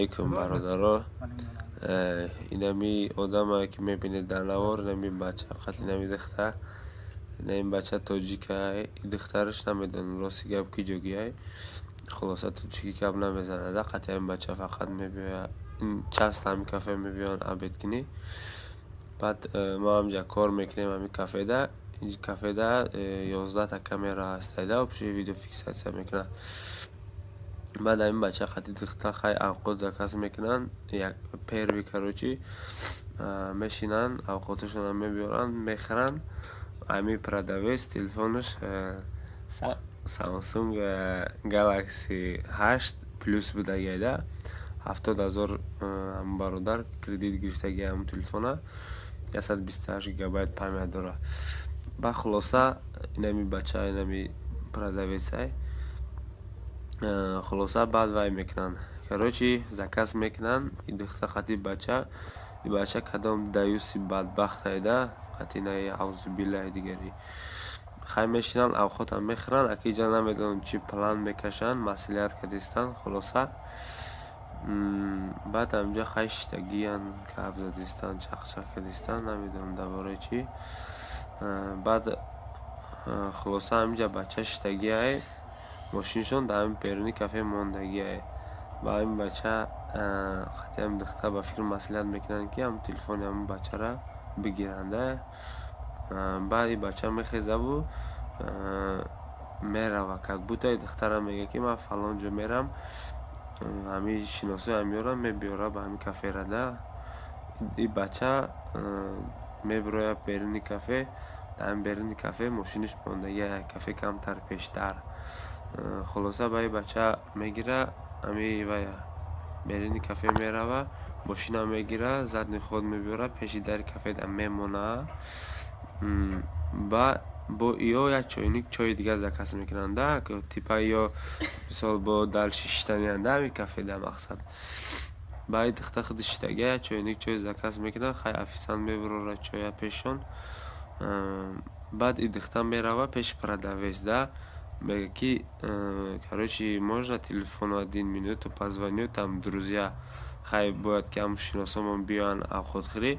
علیکم برادرها. اینمی آدم که میبینید در نوار، اینمی بچه قتل اینمی دختر، این بچه تاجیک های، این دخترش نمیدون راستی گب کی جوگی های، خلاصه توجیکی کب نمیزنه ده. قطعا این بچه فقط میبینه این چست همی کافه میبینن عبید کنی. بعد ما همجا کار میکنیم همی کافه ده. این کافه ده 11 تا کامera هست ده و پیش ویدیو فیکساسیون میکنه. بعد این بچه خطی دختر خیلی اوقات زکاس میکنن، یک پیروی کروچی میشینن اوقاتشون هم میبیارن میخرن. امی پرادویس تلفونش سامسونگ گالاکسی 8 پلوس بوده گیده 70,000 هم برادر کردیت گرفته گیه همون تلفونه 128 گیگابایت پامه داره. با خلاصه اینمی بچه اینمی پرادویس های خلاصه بعد وای میکنن کروچی زکاس میکنن. این دختر خطی بچه این بچه کدام دیوسی بدبخت هایده خطی نه عوض بیله دیگری خیلی میشینن اوقات هم میخرن. اکی جا نمیدون چی پلان میکشن مسئولیت کدیستن. خلاصه بعد همجا خیلی شتگی هن که افزادیستن چخ کدیستن نمیدون دواره چی. بعد خلاصه همجا بچه شتگی های ماشینشون در همین پیرونی کافه موندگی های با این بچه خطی هم دختر با فکر مسئولیت میکنن که هم تلفون هم بچه را بگیرنده. بعد این بچه میخیزه و میره و که بوده دختر هم میگه که من فلان جا میرم همی شناسه هم میارم میبیاره با همی کافه را ده. این بچه میبروی بیرونی کافه در هم بیرونی کافه ماشینش مونده یه کافه کمتر پیشتر. خلاصه با این بچه میگیره همی و بیرونی کافه میره و ماشین هم میگیره زدن خود میبیاره پیشی در کافه در میمونه. با ایو یا چاینیک چای دیگه زکاس میکنن ده که تیپا یا مثال با دل شیشتنی هنده همی کافه ده مقصد باید دخته خود شتگه چاینیک چای زکاس میکنن خیلی افیسان میبره چای پیشون. بعد این دخته میره و پیش پردویز ده میگه که کروچی можна телефон 1 минуту позвоню там друзья خیلی باید که هم شناسمون بیان اوقات خیلی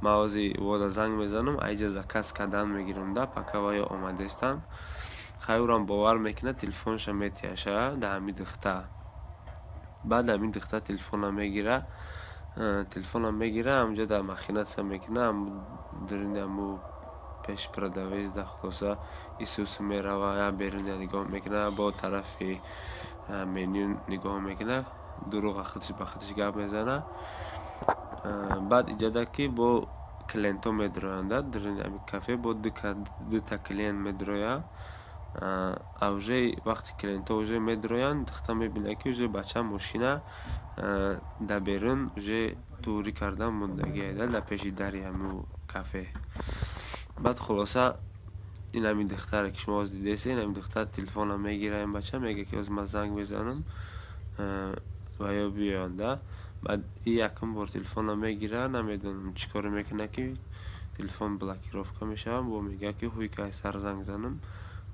موازی وادا زنگ میزنم ایجا زکاس کدن میگیرم ده پاکوای آمده استن. خیلی اورم باور میکنه تلفونش میتیشه ده همی دخته. بعد همین دخته تلفون هم میگیره همجا در مخینت سم میکنه هم درین همو پیش پردویز ده. خلاصه ایسوس میره و یا بیرون نگاه میکنه با طرف منیو نگاه میکنه دروغ خودش با خودش گپ میزنه. بعد ایجاده که با کلینتو میدروینده در این کافه با دو تا کلین میدرویه. اوجه وقتی کلینتو اوجه میدروین دخته میبینه که اوجه بچه ماشینه در بیرون اوجه توری کردن موندگی در پیشی دری همو کافه. بعد خلاصه این همین دختره که شما از دیدیسه این همین دختر تلفون هم میگیره این بچه میگه که از من زنگ بزنم و یا بیانده. بعد این یکم بار تلفون هم میگیره نمیدونم چی کار میکنه که تلفون بلاکیروفکا میشه با میگه که هوی که سر زنگ زنم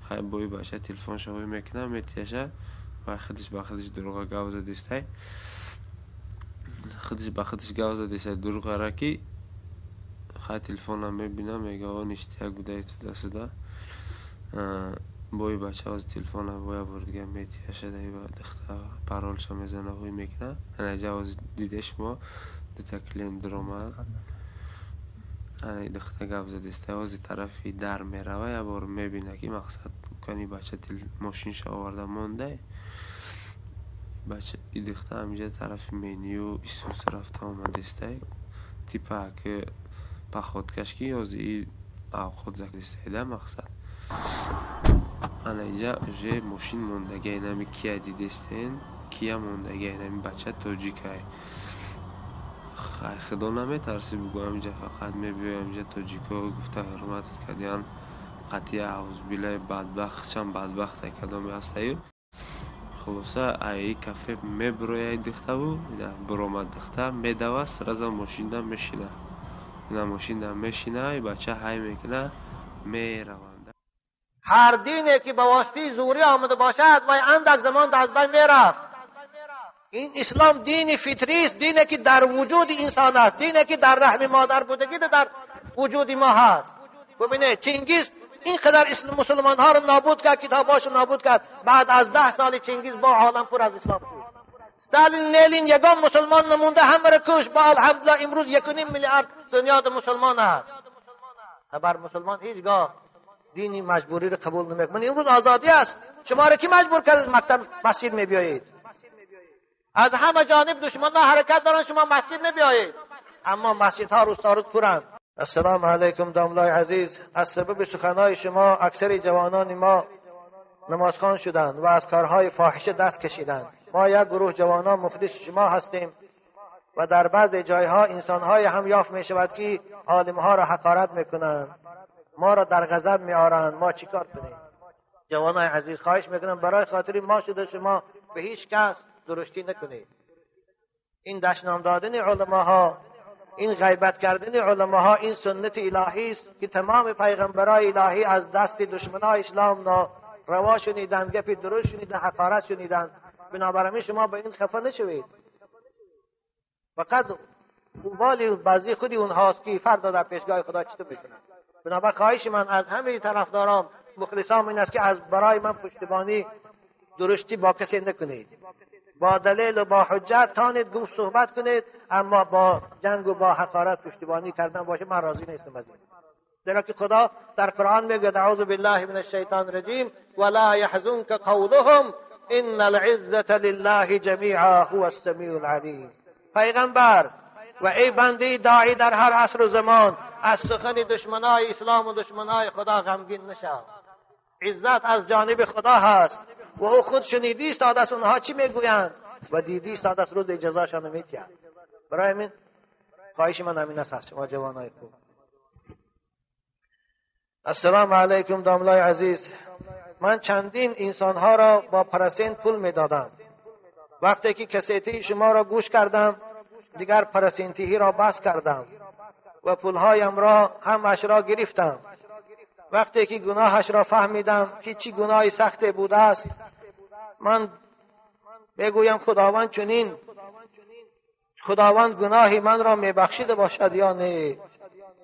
خیلی بایی بچه تلفون شوی میکنه میتیشه و خودش با خودش دروغ گوزه دیسته خودش با خودش گوزه دیسته دروغ را که خیلی تلفون هم میبینه میگه آن اشتیاق بوده تو دست ده بایی بچه از تلفون هم باید بردگه میتیشه ده و دخته پرالش هم میزنه هوی میکنه. اینجا از دیدش ما دو تا کلین درومه دخته گوزه دیسته از طرفی در میروه یا بار میبینه که مقصد کنی بچه ماشینش آورده مونده. بچه این دخته همینجا طرف منیو ایسوس رفته آمده استه تیپا که پخوادکش که از این اوقات زکلیسته ده مقصد اینجا اوژه ماشین موندگه اینمی کیا دیدستین کیا موندگه اینمی بچه توجیکه خدا نمیترسی بگو همینجا فقط میبیو همینجا توجیکه گفته حرمتت کردیان قطعی عوض بیله بدبخت چند بدبخت کدامی هسته ایو. خلاصه ای کافه میبروی ای دخته و برامد دخته میدوه سرزم ماشین دم میشینه اینا ماشین دم میشینه ای بچه های میکنه میرونده. هر دینه که به واسطه زوری آمده باشد و اندک زمان از بین میرفت. این اسلام دین فطری است، دینی که در وجود انسان است، دینی که در رحم مادر بودگی در وجود ما هست. ببینید چنگیز اینقدر مسلمان ها رو نابود کرد، کتاباشو نابود کرد، بعد از 10 سال چنگیز با عالم پر از اسلام شد. استالین لینین یگان مسلمان نمونده، همه رو کش. با الحمدلله امروز 1.5 میلیارد دنیا مسلمان است. خبر مسلمان هیچگاه دینی مجبوری رو قبول نمیکنه. امروز آزادی است. شما رو کی مجبور کرد مکتب مسجد میبیایید؟ از همه جانب دشمنان حرکت دارن، شما مسجد نمیایید، اما مسجدها روز تا روز پرند. السلام علیکم داملای عزیز. از سبب سخنهای شما اکثر جوانان ما نمازخوان شدند و از کارهای فاحشه دست کشیدند. ما یک گروه جوانان مخلص شما هستیم و در بعض جایها انسانهای هم یافت می شود که عالمها را حقارت میکنند، ما را در غضب میآورند. ما چیکار کنیم؟ جوانای عزیز خواهش میکنم برای خاطر ما شده شما به هیچ کس درشتی نکنید. این دشنام دادن علماها، این غیبت کردن علماها، این سنت الهی است که تمام پیغمبرای الهی از دست دشمنای اسلام روا شنیدن، گپی درست شنیدن، حقارت شنیدن. بنابراین شما به این خفه نشوید. فقط قوالی بعضی خودی اونهاست که فردا در پیشگاه خدا چطور میکنن. بنابراین خواهش من از همه طرفداران مخلصان این است که از برای من پشتیبانی درشتی با کسی نکنید. با دلیل و با حجت تانید گفت صحبت کنید، اما با جنگ و با حقارت پشتیبانی کردن باشه من راضی نیستم از این. زیرا که خدا در قرآن میگه اعوذ بالله من الشیطان الرجیم ولا يحزنك قولهم ان العزة لله جمیعا هو السمیع العلیم. پیغمبر و ای بنده داعی در هر عصر و زمان از سخن دشمنای اسلام و دشمنای خدا غمگین نشو. عزت از جانب خدا هست و او خود شنیدی استاد از اونها چی میگویند و دیدی استاد از روز جزاشان میتیند. برای من خواهش من همین است شما جوانای خوب. السلام علیکم داملای عزیز. من چندین انسانها را با پرسنت پول میدادم. وقتی که کسیتی شما را گوش کردم دیگر پرسنتی را بس کردم و پولهایم را همش را گرفتم. وقتی که گناهش را فهمیدم که چی گناهی سخت بوده است، من بگویم خداوند چنین خداوند گناهی من را میبخشیده باشد یا نه.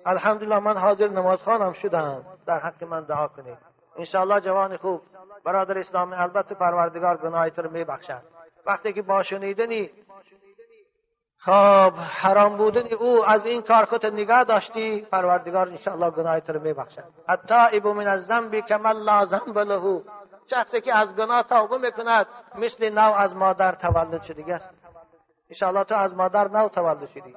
الحمدلله من حاضر نماز خوانم شدم. در حق من دعا کنید انشاءالله. جوان خوب برادر اسلامی، البته پروردگار گناهیت رو میبخشد. وقتی که با شنیدنی خب حرام بودن او از این کار خود نگاه داشتی، پروردگار انشاءالله گناهیت رو میبخشد. التائب من الذنب کمن لا ذنب له. شخصی که از گناه توبه میکند مثل نو از مادر تولد شده است. انشاءالله تو از مادر نو تولد شدی.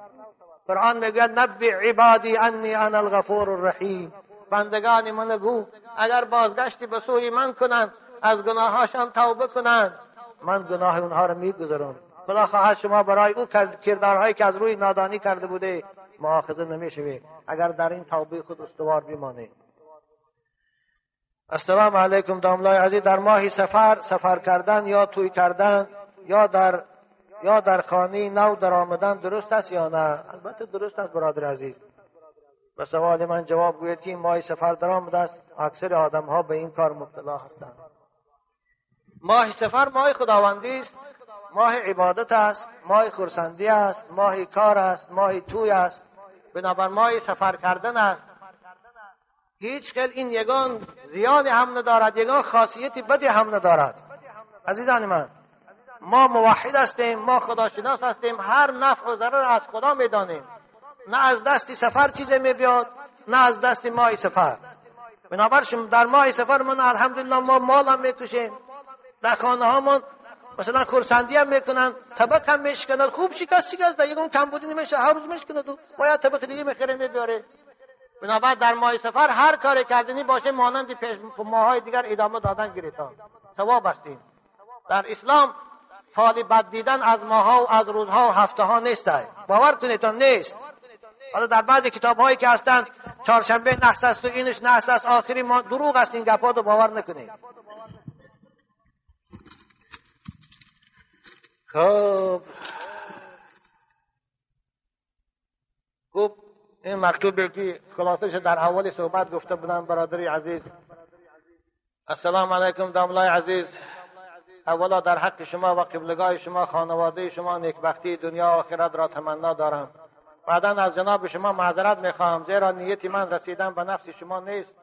قرآن میگه نبئ عبادی انی انا الغفور الرحیم. بندگان من گو اگر بازگشتی به سوی من کنند، از گناهاشان توبه کنند، من گناه اونها رو میگذرم. خدا خواهد شما برای او کردارهایی که از روی نادانی کرده بوده مؤاخذه نمیشوی اگر در این توبه خود استوار بمانه. السلام علیکم داملای عزیز. در ماه سفر کردن یا توی کردن یا در خانه نو در آمدن درست است یا نه؟ البته درست است برادر عزیز. به سوال من جواب گوید که این ماه سفر در آمده است. اکثر آدم ها به این کار مبتلا هستند. ماه سفر ماه خداوندی است، ماه عبادت است، ماه خرسندی است، ماه کار است، ماه توی است. بنابراین ماه سفر کردن است. هیچ خیل این یگان زیان هم ندارد، یگان خاصیت بدی هم ندارد. عزیزان من، ما موحد هستیم، ما خداشناس هستیم، هر نفع و ضرر از خدا میدانیم. نه از دست سفر چیزی میبیاد، نه از دست ماه سفر. بنابراین در ماه سفر من الحمدلله ما مال هم میکشیم، در خانه هامون مثلا خرسندی هم میکنن، طبق هم میشکنن، خوب شکست در یکم کم بودی نمیشه، هر روز میشکنه تو باید طبق دیگه میخره میبره. بنابراین در ماه سفر هر کاری کردنی باشه مانند پیش ماهای دیگر ادامه دادن گریتان ثواب هستیم. در اسلام فال بد دیدن از ماها و از روزها و هفته ها نیست. باور کنید نیست. حالا در بعضی کتاب هایی که هستند چهارشنبه نحس است و اینش نحس است، آخری ما دروغ است. این گپا رو باور نکنید. خب این مکتوبی که خلاصش در اول صحبت گفته بودم برادری عزیز. السلام علیکم داملای عزیز. اولا در حق شما و قبلگاه شما، خانواده شما، نیکبختی دنیا و آخرت را تمنا دارم. بعدا از جناب شما معذرت میخواهم، زیرا نیتی من رسیدن به نفس شما نیست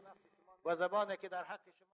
و زبانی که در حق شما